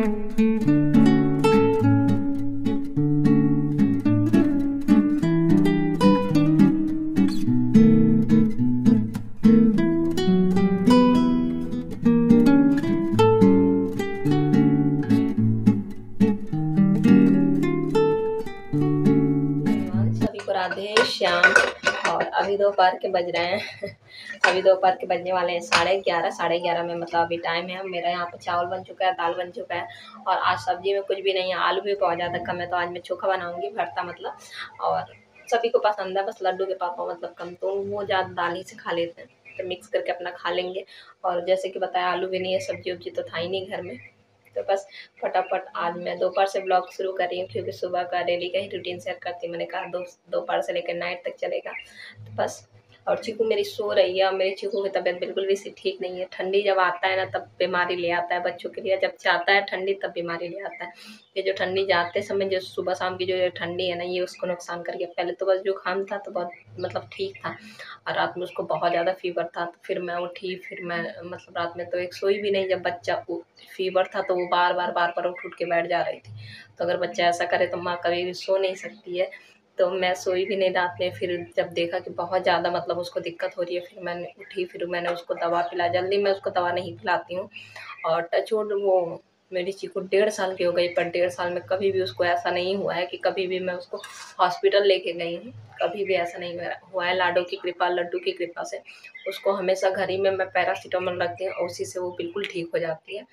सभी को राधे श्याम। और अभी दोपहर के बज रहे हैं अभी दोपहर के बजने वाले हैं 11:30। 11:30 में मतलब अभी टाइम है। मेरा यहाँ पे चावल बन चुका है, दाल बन चुका है और आज सब्जी में कुछ भी नहीं है। आलू भी बहुत ज़्यादा कम है तो आज मैं चोखा बनाऊंगी, भरता मतलब। और सभी को पसंद है, बस लड्डू के पापा मतलब कम, तो वो ज़्यादा दाल ही से खा लेते हैं, तो मिक्स करके अपना खा लेंगे। और जैसे कि बताया आलू भी नहीं है, सब्जी उब्जी तो था ही नहीं घर में। तो बस फटाफट आज मैं दोपहर से ब्लॉग शुरू कर रही हूँ, क्योंकि सुबह का डेली का ही रूटीन शेयर करती हूँ। मैंने कहा दोपहर से लेकर नाइट तक चलेगा, तो बस। और चीकू मेरी सो रही है और मेरी चीकू की तबीयत बिल्कुल भी ठीक नहीं है। ठंडी जब आता है ना तब बीमारी ले आता है बच्चों के लिए, जब चाहता है ठंडी तब बीमारी ले आता है। ये जो ठंडी जाते समय जो सुबह शाम की जो ठंडी है ना, ये उसको नुकसान कर गया। पहले तो बस जुकाम था तो बहुत मतलब ठीक था, और रात में उसको बहुत ज़्यादा फीवर था। तो फिर मैं उठी, फिर मैं मतलब रात में तो एक सोई भी नहीं। जब बच्चा फीवर था तो वो बार बार उठ के बैठ जा रही थी। तो अगर बच्चा ऐसा करे तो माँ कभी भी सो नहीं सकती है। तो मैं सोई भी नहीं रात में। फिर जब देखा कि बहुत ज़्यादा मतलब उसको दिक्कत हो रही है, फिर मैंने उठी, फिर मैंने उसको दवा पिला। जल्दी मैं उसको दवा नहीं पिलाती हूँ। और टचवुड वो मेरी चीकू 1.5 साल की हो गई, पर 1.5 साल में कभी भी उसको ऐसा नहीं हुआ है कि कभी भी मैं उसको हॉस्पिटल लेके गई हूँ। कभी भी ऐसा नहीं हुआ है। लाडो की कृपा, लड्डू की कृपा से उसको हमेशा घर ही में मैं पैरासीटामोल रखती हूँ और उसी से वो बिल्कुल ठीक हो जाती है।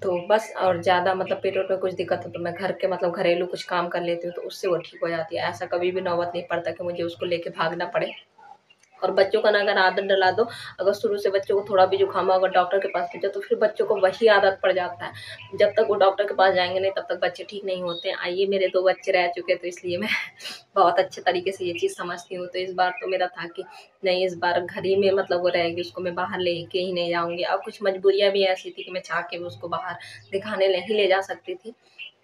तो बस, और ज़्यादा मतलब पेट वेट में कुछ दिक्कत हो तो मैं घर के मतलब घरेलू कुछ काम कर लेती हूँ, तो उससे वो ठीक हो जाती है। ऐसा कभी भी नौबत नहीं पड़ता कि मुझे उसको लेके भागना पड़े। और बच्चों का ना अगर आदत डला दो, अगर शुरू से बच्चों को थोड़ा भी जुकाम हो, अगर डॉक्टर के पास भेजो तो फिर बच्चों को वही आदत पड़ जाता है। जब तक वो डॉक्टर के पास जाएंगे नहीं तब तक बच्चे ठीक नहीं होते हैं। आइए, मेरे 2 बच्चे रह चुके तो इसलिए मैं बहुत अच्छे तरीके से ये चीज़ समझती हूँ। तो इस बार तो मेरा था कि नहीं, इस बार घर ही में मतलब वो रहेगी, उसको मैं बाहर लेके ही नहीं जाऊँगी। अब कुछ मजबूरियाँ भी ऐसी थी कि मैं चाह के भी उसको बाहर दिखाने नहीं ले जा सकती थी,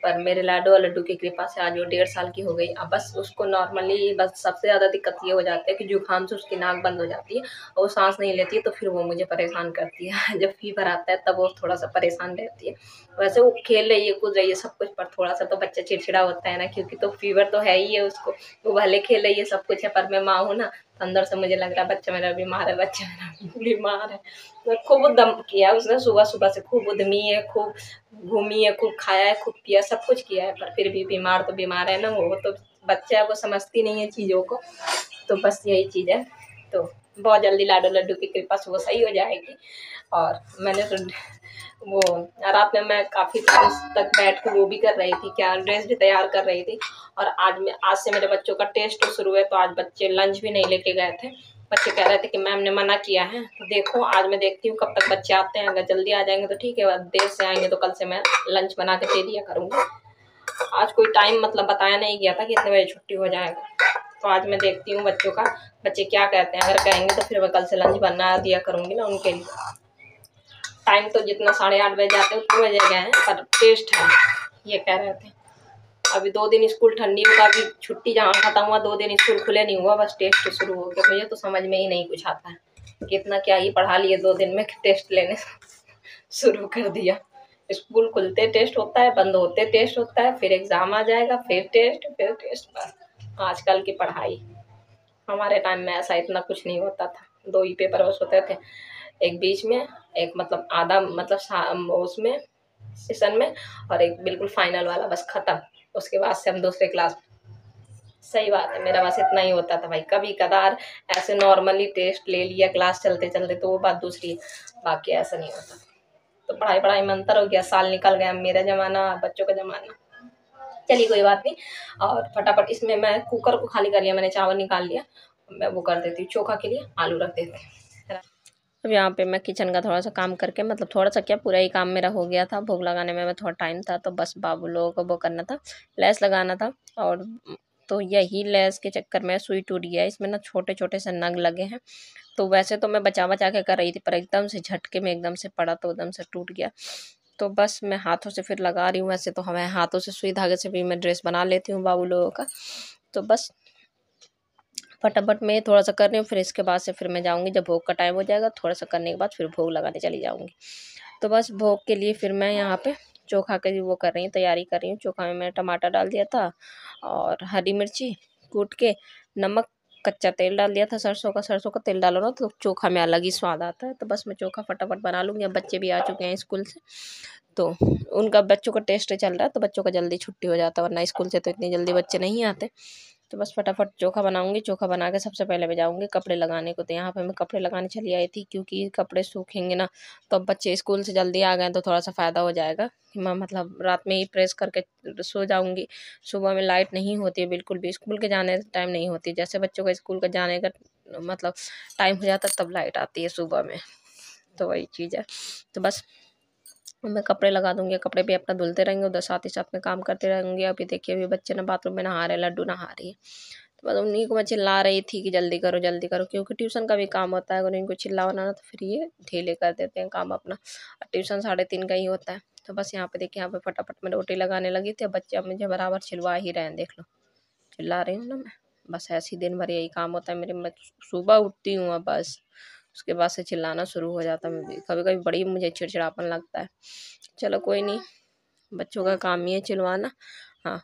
पर मेरे लाडो और लड्डू की कृपा से आज वो 1.5 साल की हो गई। अब बस उसको नॉर्मली बस सबसे ज़्यादा दिक्कत ये हो जाती है कि जुकाम से उसकी नाक बंद हो जाती है और वो सांस नहीं लेती है, तो फिर वो मुझे परेशान करती है जब फीवर आता है तब वो थोड़ा सा परेशान रहती है। वैसे वो खेल रही है, कूद रही है सब कुछ, पर थोड़ा सा तो बच्चा चिड़चिड़ा होता है ना, क्योंकि तो फीवर तो है ही है उसको। वो भले खेल रही है, सब कुछ है, पर मैं माँ हूँ ना, तो अंदर से मुझे लग रहा है बच्चा मेरा बीमार है, बच्चा मेरा बीमार है। तो खूब दम किया उसने, सुबह सुबह से खूब उद्यमी है, खूब घूमी है, खूब खाया है, खूब पिया, सब कुछ किया है, पर फिर भी बीमार तो बीमार है ना। वो तो बच्चा है, वो समझती नहीं है चीज़ों को। तो बस यही चीज़ है। तो बहुत जल्दी लाडो लड्डू की कृपा से वो सही हो जाएगी। और मैंने तो वो रात में मैं काफ़ी तक बैठ के वो भी कर रही थी, क्या ड्रेस भी तैयार कर रही थी। और आज से मेरे बच्चों का टेस्ट शुरू है, तो आज बच्चे लंच भी नहीं लेके गए थे। बच्चे कह रहे थे कि मैम ने मना किया है। तो देखो आज मैं देखती हूँ कब तक बच्चे आते हैं। अगर जल्दी आ जाएंगे तो ठीक है, देर से आएंगे तो कल से मैं लंच बना के दे दिया करूँगी। आज कोई टाइम मतलब बताया नहीं गया था कि इतने बजे छुट्टी हो जाएगा, तो आज मैं देखती हूँ बच्चों का, बच्चे क्या कहते हैं। अगर कहेंगे तो फिर मैं कल से लंच बना दिया करूँगी ना उनके लिए। टाइम तो जितना 8:30 बजे जाते हैं उतने बजे गए हैं, पर टेस्ट है ये कह रहे थे। अभी 2 दिन स्कूल, ठंडी का भी छुट्टी जहाँ खत्म हुआ, 2 दिन स्कूल खुले नहीं हुआ, बस टेस्ट शुरू हो गया। मुझे तो समझ में ही नहीं कुछ आता है कि इतना क्या ही पढ़ा लिए 2 दिन में, टेस्ट लेने शुरू कर दिया। स्कूल खुलते टेस्ट होता है, बंद होते टेस्ट होता है, फिर एग्जाम आ जाएगा, फिर टेस्ट। बस आजकल की पढ़ाई, हमारे टाइम में ऐसा इतना कुछ नहीं होता था। 2 ही पेपर बस होते थे, एक बीच में, एक मतलब आधा मतलब उसमें सेशन में, और एक बिल्कुल फाइनल वाला, बस खत्म। उसके बाद से हम दूसरे क्लास। सही बात है, मेरा बस इतना ही होता था भाई। कभी कदार ऐसे नॉर्मली टेस्ट ले लिया क्लास चलते चलते, तो वो बात दूसरी, बाकी ऐसा नहीं होता। तो पढ़ाई पढ़ाई में अंतर हो गया, साल निकल गया, मेरा ज़माना बच्चों का ज़माना। चलिए कोई बात नहीं। और फटाफट इसमें मैं कुकर को खाली कर लिया, मैंने चावल निकाल लिया। मैं वो कर देती हूँ चोखा के लिए, आलू रख देते हैं। अब यहाँ पे मैं किचन का थोड़ा सा काम करके, मतलब थोड़ा सा क्या, पूरा ही काम मेरा हो गया था। भोग लगाने में मैं थोड़ा टाइम था, तो बस बाबू लोगों को वो करना था, लेस लगाना था। और तो यही लेस के चक्कर में सुई टूट गया। इसमें ना छोटे छोटे से नग लगे हैं, तो वैसे तो मैं बचा बचा के कर रही थी, पर एकदम से झटके में एकदम से पड़ा तो एकदम से टूट गया। तो बस मैं हाथों से फिर लगा रही हूँ। वैसे तो हमें हाथों से सुई धागे से भी मैं ड्रेस बना लेती हूँ बाबू लोगों का। तो बस फटाफट मैं थोड़ा सा कर रही हूँ, फिर इसके बाद से फिर मैं जाऊँगी, जब भोग का टाइम हो जाएगा थोड़ा सा करने के बाद फिर भोग लगाने चली जाऊँगी। तो बस भोग के लिए फिर मैं यहाँ पे चोखा की वो कर रही हूँ, तैयारी कर रही हूँ। चोखा में मैंने टमाटर डाल दिया था और हरी मिर्ची कूट के, नमक, कच्चा तेल डाल दिया था सरसों का तेल डालो ना तो चोखा में अलग ही स्वाद आता है। तो बस मैं चोखा फटाफट बना लूँगी। अब बच्चे भी आ चुके हैं स्कूल से, तो उनका बच्चों का टेस्ट चल रहा है, तो बच्चों का जल्दी छुट्टी हो जाता है, वरना स्कूल से तो इतनी जल्दी बच्चे नहीं आते। तो बस फटाफट चोखा बनाऊंगी। चोखा बना के सबसे पहले मैं जाऊंगी कपड़े लगाने को। तो यहाँ पे मैं कपड़े लगाने चली आई थी, क्योंकि कपड़े सूखेंगे ना, तो अब बच्चे स्कूल से जल्दी आ गए तो थोड़ा सा फ़ायदा हो जाएगा कि मैं मतलब रात में ही प्रेस करके सो जाऊंगी। सुबह में लाइट नहीं होती है बिल्कुल भी, स्कूल के जाने टाइम नहीं होती। जैसे बच्चों का स्कूल का जाने का मतलब टाइम हो जाता है तब लाइट आती है सुबह में, तो वही चीज़ है। तो बस मैं कपड़े लगा दूंगी, कपड़े भी अपना धुलते रहेंगे, उधर साथ ही साथ में काम करते रहेंगे। अभी देखिए अभी बच्चे ना बाथरूम में नहा रहे हैं, लड्डू नहा रही है। तो बस उन्हीं को मैं चिल्ला रही थी कि जल्दी करो, क्योंकि ट्यूशन का भी काम होता है। अगर इनको चिल्लाना ना तो फिर ये ढीले कर देते हैं काम अपना। ट्यूशन 3:30 का ही होता है। तो बस यहाँ पे देखिए, यहाँ पे फटाफट में रोटी लगाने लगी थी। बच्चे अब मुझे बराबर चिल्वा ही रहे हैं, देख लो चिल्ला रही हूँ ना मैं। बस ऐसे ही दिन भर यही काम होता है मेरे। मैं सुबह उठती हूँ अब बस उसके बाद से चिल्लाना शुरू हो जाता है। कभी कभी बड़ी मुझे चिड़चिड़ापन लगता है। चलो कोई नहीं, बच्चों का काम ही है चिल्वाना। हाँ,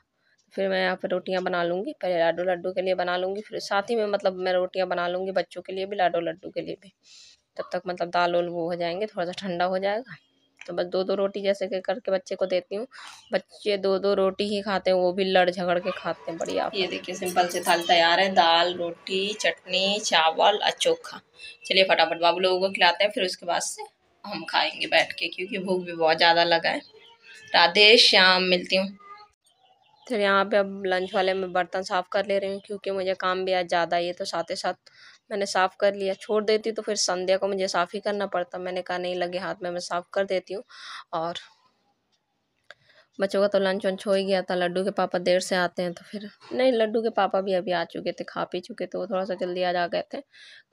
फिर मैं यहाँ पर रोटियाँ बना लूँगी। पहले लाडो लड्डू के लिए बना लूँगी, फिर साथ ही में मतलब मैं रोटियाँ बना लूँगी बच्चों के लिए भी, लाडो लड्डू के लिए भी। तब तक मतलब दाल उल वो हो जाएंगे, थोड़ा सा ठंडा हो जाएगा। तो बस 2-2 रोटी जैसे कि करके बच्चे को देती हूँ। बच्चे 2-2 रोटी ही खाते हैं, वो भी लड़ झगड़ के खाते हैं बढ़िया। ये देखिए सिंपल से थाली तैयार है, दाल, रोटी, चटनी, चावल और चोखा। चलिए फटाफट बाबू लोगों को खिलाते हैं, फिर उसके बाद से हम खाएंगे बैठ के, क्योंकि भूख भी बहुत ज़्यादा लगा है। राधे श्याम, मिलती हूँ। फिर यहाँ पे अब लंच वाले में बर्तन साफ़ कर ले रही हूँ, क्योंकि मुझे काम भी आज ज़्यादा ही है। तो साथ ही साथ मैंने साफ़ कर लिया। छोड़ देती तो फिर संध्या को मुझे साफ़ ही करना पड़ता। मैंने कहा नहीं, लगे हाथ में मैं साफ़ कर देती हूँ। और बच्चों का तो लंच वंच हो ही गया था। लड्डू के पापा देर से आते हैं, तो फिर नहीं, लड्डू के पापा भी अभी आ चुके थे, खा पी चुके थे, वो थोड़ा सा जल्दी आ गए थे।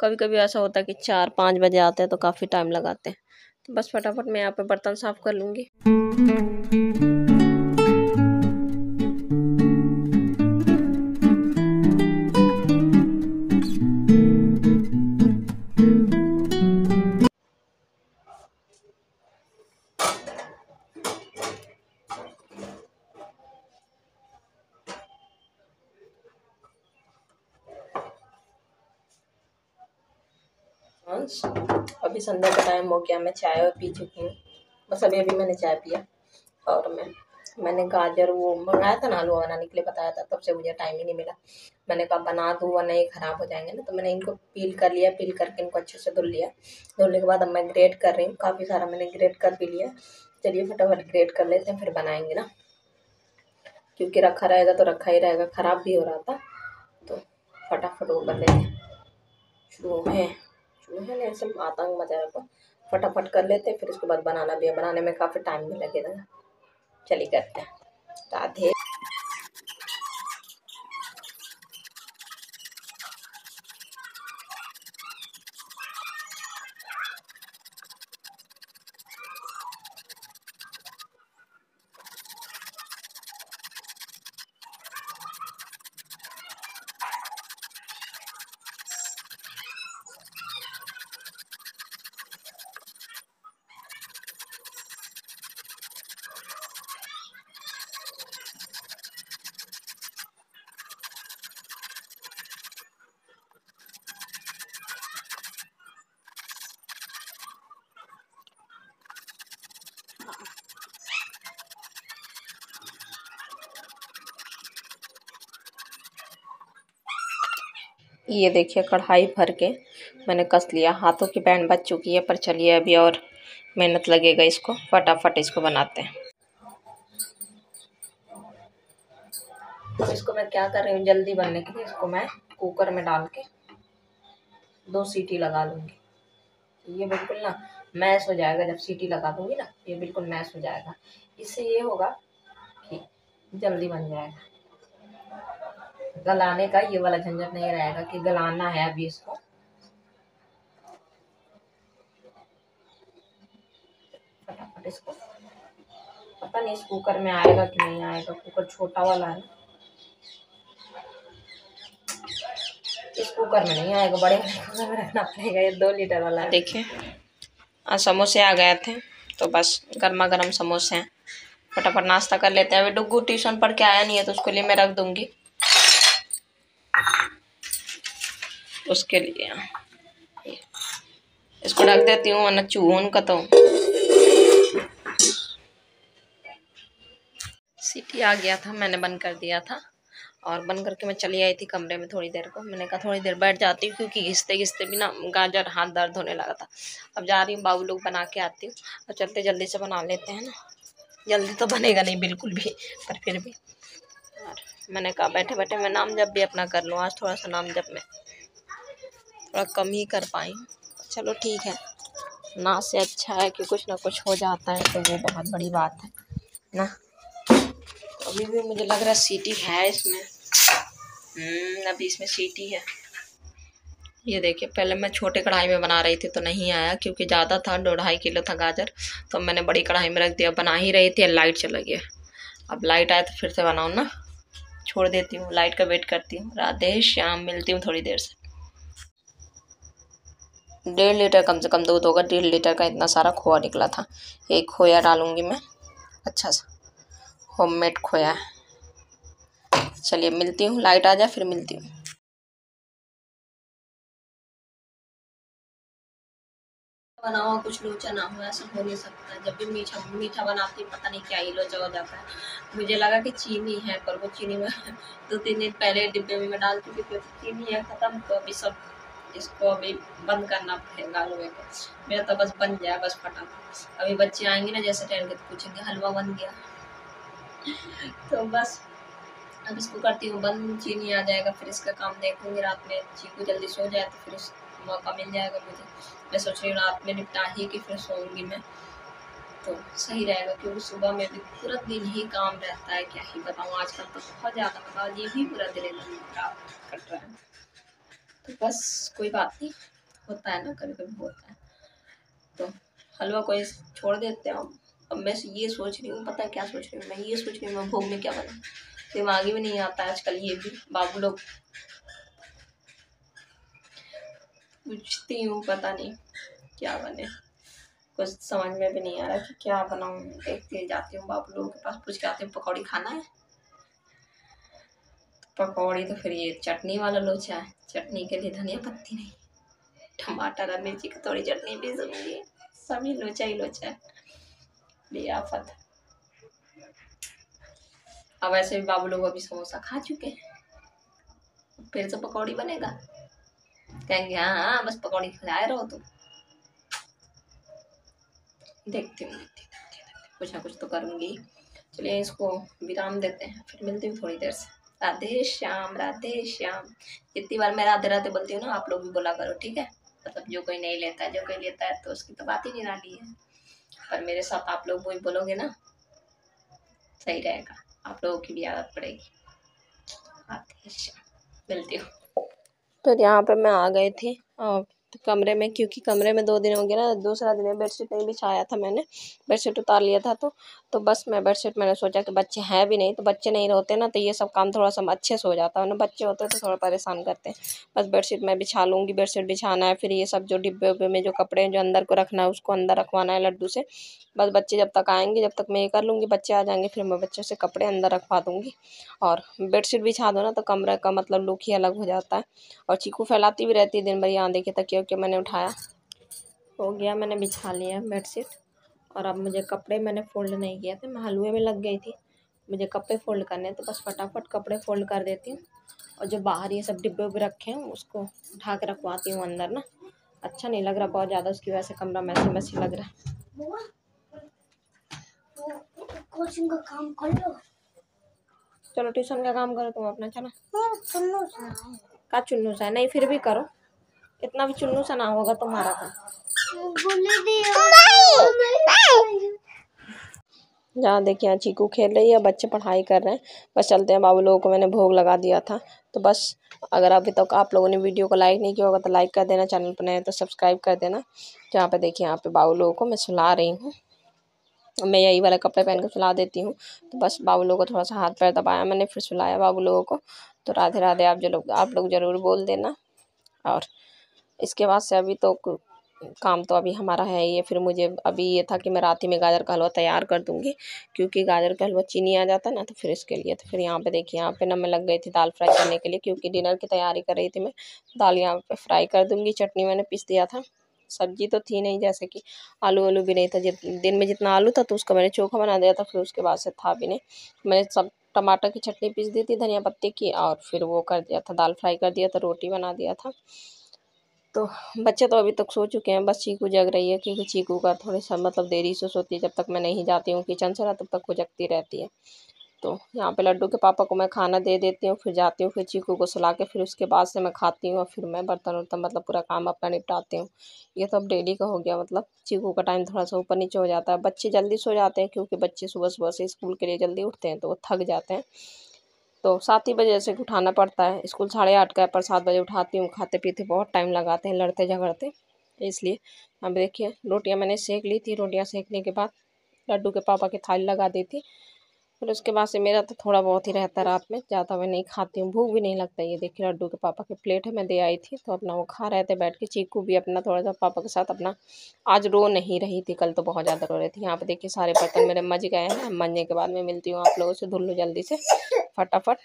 कभी कभी ऐसा होता है कि 4-5 बजे आते हैं तो काफ़ी टाइम लगाते हैं। तो बस फटाफट मैं यहाँ पे बर्तन साफ़ कर लूँगी। अभी संध्या का टाइम हो गया, मैं चाय पी चुकी हूँ। बस अभी अभी मैंने चाय पिया। और मैंने गाजर वो मंगाया था ना, हलवा बनाने के लिए बताया था, तब से मुझे टाइम ही नहीं मिला। मैंने कहा बना दूँ वरना ये ख़राब हो जाएंगे ना। तो मैंने इनको पील कर लिया, पील करके इनको अच्छे से धुल लिया। धुलने के बाद अब मैं ग्रेट कर रही हूँ। काफ़ी सारा मैंने ग्रेट कर भी लिया। चलिए फटाफट ग्रेट कर लेते हैं, फिर बनाएंगे ना, क्योंकि रखा रहेगा तो रखा ही रहेगा, ख़राब भी हो रहा था। तो फटाफट वो कर लेते हैं। चूहे चूहे ने ऐसे आतंक मचाया को, फटाफट कर लेते हैं। फिर उसके बाद बनाना भी है, बनाने में काफ़ी टाइम भी लगेगा। चलिए करते हैं। राधे। ये देखिए कढ़ाई भर के मैंने कस लिया। हाथों की बैंड बच चुकी है, पर चलिए अभी और मेहनत लगेगा इसको। फटाफट इसको बनाते हैं। तो इसको मैं क्या कर रही हूँ, जल्दी बनने के लिए इसको मैं कुकर में डाल के 2 सीटी लगा लूँगी। ये बिल्कुल ना मैश हो जाएगा। जब सीटी लगा दूँगी ना, ये बिल्कुल मैश हो जाएगा। इससे ये होगा कि जल्दी बन जाएगा। गलाने का ये वाला झंझट नहीं रहेगा कि गलाना है अभी इसको। फटाफट इसको, पता नहीं इस कुकर में आएगा कि नहीं आएगा, कुकर छोटा वाला है। इस कुकर में नहीं आएगा, बड़े कुकर में रखना पड़ेगा। ये 2 लीटर वाला है। देखिए समोसे आ गए थे, तो बस गर्मा गर्म समोसे हैं। फटाफट नाश्ता कर लेते हैं। अभी डुग्गू ट्यूशन पढ़ के आया नहीं है तो उसके लिए मैं रख दूंगी, उसके लिए इसको रख देती हूँ, वरना चूहों का तो। सीटी आ गया था, मैंने बंद कर दिया था और बंद करके मैं चली आई थी कमरे में थोड़ी देर को। मैंने कहा थोड़ी देर बैठ जाती हूँ क्योंकि घिसते घिसते भी ना गाजर हाथ दर्द होने लगा था। अब जा रही हूँ, बाबू लोग बना के आती हूँ और चलते जल्दी से बना लेते हैं ना। जल्दी तो बनेगा नहीं बिल्कुल भी, पर फिर भी। और मैंने कहा बैठे बैठे मैं नाम जप भी अपना कर लूँ। आज थोड़ा सा नाम जप में थोड़ा कम ही कर पाई हूँ। चलो ठीक है, ना से अच्छा है कि कुछ ना कुछ हो जाता है तो वो बहुत बड़ी बात है ना। अभी भी मुझे लग रहा है सीटी है इसमें। अभी इसमें सीटी है। ये देखिए, पहले मैं छोटे कढ़ाई में बना रही थी तो नहीं आया क्योंकि ज़्यादा था, 2-2.5 किलो था गाजर, तो मैंने बड़ी कढ़ाई में रख दिया। बना ही रही थी, लाइट चला गया। अब लाइट आए तो फिर से बनाऊँ ना, छोड़ देती हूँ, लाइट का वेट करती हूँ। राधे श्याम, मिलती हूँ थोड़ी देर से। 1.5 लीटर कम से कम दूध होगा, 1.5 लीटर का इतना सारा खोया निकला था। एक खोया डालूंगी मैं, अच्छा सा होममेड खोया है। चलिए मिलती हूँ, लाइट आ जाए फिर मिलती हूँ। बनाओ कुछ लोचा ना हो, ऐसा हो नहीं सकता। जब भी मीठा मीठा बनाती पता नहीं क्या ही लोचा हो जाता है। मुझे लगा कि चीनी है, पर वो चीनी में 2-3 दिन पहले डिब्बे में मैं डाल चुकी थी, चीनी है ख़त्म। तो अभी सब इसको अभी बंद करना पड़ेगा लोहे को। मेरा तो बस बन जाए, बस फटाफट। अभी बच्चे आएंगे ना जैसे टहल के तो पूछेंगे हलवा बन गया। तो बस अब इसको करती हूँ बंद, चीनी आ जाएगा फिर इसका काम देखूंगी। रात में चीकू जल्दी सो जाए तो फिर उस मौका मिल जाएगा मुझे। मैं सोच रही हूँ रात में निपटा ही कि फिर सोऊंगी मैं, तो सही रहेगा। क्योंकि सुबह में भी पूरा दिन ही काम रहता है, क्या ही बताऊँ। आजकल तो बहुत ज़्यादा मतलब ये भी पूरा दिन एकदम खराब कट रहा है। तो बस कोई बात नहीं, होता है ना, कभी कभी होता है। तो हलवा को छोड़ देते हैं। अब मैं ये सोच रही हूँ, पता है क्या सोच रही हूँ मैं, ये सोच रही हूँ मैं भोग में क्या बनाऊँ। दिमाग में नहीं आता आजकल। ये भी बाबू लोग पूछती हूँ, पता नहीं क्या बने, कुछ समझ में भी नहीं आ रहा कि क्या बनाऊँ। देखते जाती हूँ बाबू लोगों के पास, पूछ के आती हूँ पकौड़ी खाना है। पकौड़ी तो फिर ये चटनी वाला लोचा है, चटनी के लिए धनिया पत्ती नहीं, टमाटर और मिर्ची की थोड़ी चटनी भी जरूरी। सभी लोचा ही लोचा है, बेआफत। अब ऐसे भी बाबू लोग अभी समोसा खा चुके हैं, फिर से पकौड़ी बनेगा, कहेंगे हाँ हाँ बस पकौड़ी खिलाए रहो तुम। देखती हूँ कुछ ना कुछ तो करूँगी। चलिए इसको विराम देते हैं, फिर मिलती हूँ थोड़ी देर से। राधे श्याम, राधे श्याम। जितनी बार मैं राधे राधे बोलती हूँ ना, आप लोग भी बोला करो, ठीक है। मतलब जो कोई नहीं लेता है, जो कोई लेता है तो उसकी तो बात ही निराली है, पर मेरे साथ आप लोग वही बोलोगे ना, सही रहेगा, आप लोगों की भी आदत पड़ेगी। राधे श्याम, मिलती हूँ। तो यहाँ पे मैं आ गई थी कमरे में, क्योंकि कमरे में 2 दिन हो गया ना, दूसरा दिन है बेडशीट नहीं बिछाया था मैंने, बेडशीट उतार लिया था। तो बस मैं बेडशीट, मैंने सोचा कि बच्चे हैं भी नहीं, तो बच्चे नहीं होते ना तो ये सब काम थोड़ा सा अच्छे से हो जाता है ना। बच्चे होते तो थोड़ा परेशान करते हैं। बस बेडशीट मैं बिछा लूँगी, बेडशीट बिछाना है, फिर ये सब जो डिब्बे उब्बे में जो कपड़े हैं जो अंदर को रखना है उसको अंदर रखवाना है लड्डू से। बस बच्चे जब तक आएंगे, जब तक मैं ये कर लूँगी, बच्चे आ जाएंगे फिर मैं बच्चों से कपड़े अंदर रखवा दूँगी। और बेडशीट बिछा दो ना तो कमरे का मतलब लुक ही अलग हो जाता है। और चीकू फैलाती भी रहती है दिन भर, यहाँ देखिए तकिया वकिया मैंने उठाया, हो गया, मैंने बिछा लिया बेडशीट। और अब मुझे कपड़े मैंने फोल्ड नहीं किया था, मैं हलवे में लग गई थी। मुझे कपड़े फोल्ड करने हैं तो बस फटाफट कपड़े फोल्ड कर देती हूँ। और जो बाहर ये सब डिब्बे उब्बे रखे हैं उसको उठा के रखवाती हूँ अंदर ना। अच्छा नहीं लग रहा बहुत ज़्यादा, उसकी वजह से कमरा मैसी मैसी लग रहा है। कोचिंग का काम कर लो, चलो ट्यूशन का काम करो तुम अपना। चलो चुन्नू सा है का, चुन्नू सा है नहीं, फिर भी करो, इतना भी चुन्नू सा ना होगा तुम्हारा काम। जहाँ देखिए यहाँ चीकू खेल रही है, बच्चे पढ़ाई कर रहे हैं। बस चलते हैं, बाबू लोगों को मैंने भोग लगा दिया था। तो बस अगर अभी तक आप लोगों ने वीडियो को लाइक नहीं किया होगा तो लाइक कर देना, चैनल पर नए तो सब्सक्राइब कर देना। जहाँ पे देखिए यहाँ पे बाबू लोगों को मैं सुला रही हूँ, मैं यही वाला कपड़े पहन कर सुला देती हूँ। तो बस बाबू लोगों को थोड़ा सा हाथ पैर दबाया मैंने, फिर सुलाया बाबू लोगों को। तो राधे राधे आप लोग ज़रूर बोल देना। और इसके बाद से अभी तो काम तो अभी हमारा है ये। फिर मुझे अभी ये था कि मैं रात ही में गाजर का हलवा तैयार कर दूँगी, क्योंकि गाजर का हलवा चीनी आ जाता है ना, तो फिर इसके लिए। तो फिर यहाँ पे देखिए, यहाँ पे ना मैं लग गई थी दाल फ्राई करने के लिए, क्योंकि डिनर की तैयारी कर रही थी मैं। दाल यहाँ पे फ्राई कर दूँगी, चटनी मैंने पीस दिया था, सब्जी तो थी नहीं, जैसे कि आलू वालू भी नहीं था। दिन में जितना आलू था तो उसका मैंने चोखा बना दिया था, फिर उसके बाद से था भी नहीं। मैंने सब टमाटर की चटनी पीस दी थी धनिया पत्ते की, और फिर वो कर दिया था, दाल फ्राई कर दिया था, रोटी बना दिया था। तो बच्चे तो अभी तक सो चुके हैं, बस चीकू जग रही है, क्योंकि चीकू का थोड़ा सा मतलब देरी से सोती है। जब तक मैं नहीं जाती हूँ किचन से ना, तब तक वो जगती रहती है। तो यहाँ पे लड्डू के पापा को मैं खाना दे देती हूँ, फिर जाती हूँ, फिर चीकू को सुला के फिर उसके बाद से मैं खाती हूँ, और फिर मैं बर्तन वर्तन मतलब पूरा काम अपना निपटाती हूँ। ये तो अब डेली का हो गया, मतलब चीकू का टाइम थोड़ा सा ऊपर नीचे हो जाता है। बच्चे जल्दी सो जाते हैं, क्योंकि बच्चे सुबह सुबह से स्कूल के लिए जल्दी उठते हैं, तो वो थक जाते हैं। तो 7 ही बजे से उठाना पड़ता है, स्कूल 8:30 का है, पर 7 बजे उठाती हूँ। खाते पीते बहुत टाइम लगाते हैं, लड़ते झगड़ते, इसलिए। अब देखिए, रोटियां मैंने सेक ली थी, रोटियां सेकने के बाद लड्डू के पापा की थाली लगा दी थी। फिर उसके बाद से मेरा तो थोड़ा बहुत ही रहता है रात में, ज़्यादा मैं नहीं खाती हूँ, भूख भी नहीं लगता। ये देखिए, लड्डू के पापा की प्लेट है, मैं दे आई थी, तो अपना वो खा रहे थे बैठ के। चीकू भी अपना थोड़ा सा पापा के साथ अपना, आज रो नहीं रही थी, कल तो बहुत ज़्यादा रो रही थी। यहाँ पे देखिए, सारे बर्तन मेरे मज गए हैं। मजने के बाद मैं मिलती हूँ आप लोगों से, धुल लो जल्दी से फटाफट।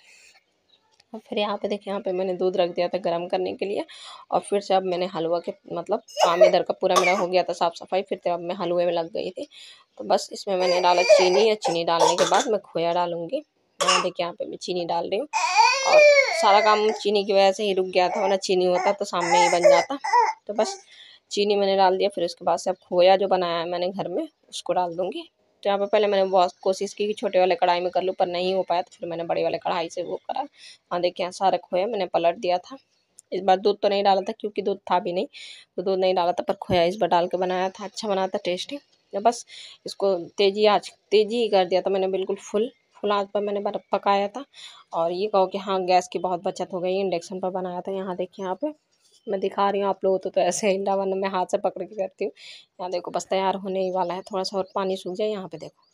और फिर यहाँ पे देखिए, यहाँ पे मैंने दूध रख दिया था गर्म करने के लिए, और फिर से अब मैंने हलवा के मतलब काम इधर का पूरा मेरा हो गया था साफ़ सफाई, फिर से अब मैं हलवे में लग गई थी। तो बस इसमें मैंने डाला चीनी, या चीनी डालने के बाद मैं खोया डालूंगी। यहाँ देखिए, यहाँ पे मैं चीनी डाल रही हूँ, और सारा काम चीनी की वजह से ही रुक गया था, वरना चीनी होता तो सामने ही बन जाता। तो बस चीनी मैंने डाल दिया, फिर उसके बाद से अब खोया जो बनाया है मैंने घर में, उसको डाल दूँगी। तो यहाँ पे पहले मैंने बहुत कोशिश की कि छोटे वाले कढ़ाई में कर लूँ, पर नहीं हो पाया, तो फिर मैंने बड़े वाले कढ़ाई से वो करा। हाँ देखिए, यहाँ सारा खोया मैंने पलट दिया था। इस बार दूध तो नहीं डाला था, क्योंकि दूध था भी नहीं, तो दूध नहीं डाला था, पर खोया इस बार डाल के बनाया था, अच्छा बना था, टेस्टी। या बस इसको तेज़ी ही कर दिया था मैंने, बिल्कुल फुल आँच पर मैंने पकाया था। और ये कहो कि हाँ, गैस की बहुत बचत हो गई, इंडक्शन पर बनाया था। यहाँ देखिए, यहाँ पे मैं दिखा रही हूँ आप लोगों को, तो ऐसे हिंडा वरना मैं हाथ से पकड़ के करती हूँ। यहाँ देखो, बस तैयार होने ही वाला है, थोड़ा सा और पानी सूख जाए। यहाँ पे देखो,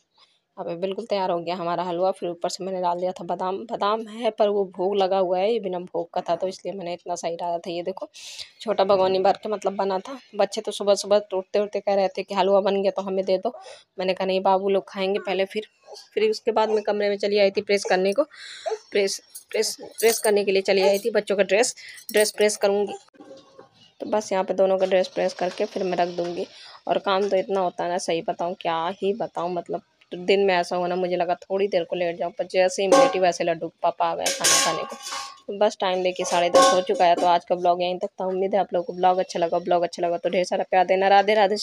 अब ये बिल्कुल तैयार हो गया हमारा हलवा। फिर ऊपर से मैंने डाल दिया था बादाम। बादाम है, पर वो भोग लगा हुआ है, ये बिना भोग का था, तो इसलिए मैंने इतना सही डाला था। ये देखो, छोटा भगोनी भर के मतलब बना था। बच्चे तो सुबह सुबह उठते उठते कह रहे थे कि हलवा बन गया, तो हमें दे दो। मैंने कहा नहीं, बाबू लोग खाएंगे पहले। फिर उसके बाद मैं कमरे में चली आई थी प्रेस करने को, प्रेस प्रेस करने के लिए चली आई थी। बच्चों का ड्रेस प्रेस करूँगी, तो बस यहाँ पे दोनों का ड्रेस प्रेस करके फिर मैं रख दूँगी। और काम तो इतना होता है ना, सही बताऊँ, क्या ही बताऊँ, मतलब तो दिन में ऐसा होना, मुझे लगा थोड़ी देर को लेट जाऊँ, पर जैसे ही लेटी वैसे लड्डू के पापा आ गए खाना खाने को। तो बस टाइम देखिए 10:30 हो चुका है। तो आज का ब्लॉग यहीं तक था। उम्मीद है आप लोगों को ब्लॉग अच्छा लगा तो ढेर सारा प्यार देना। राधे राधे।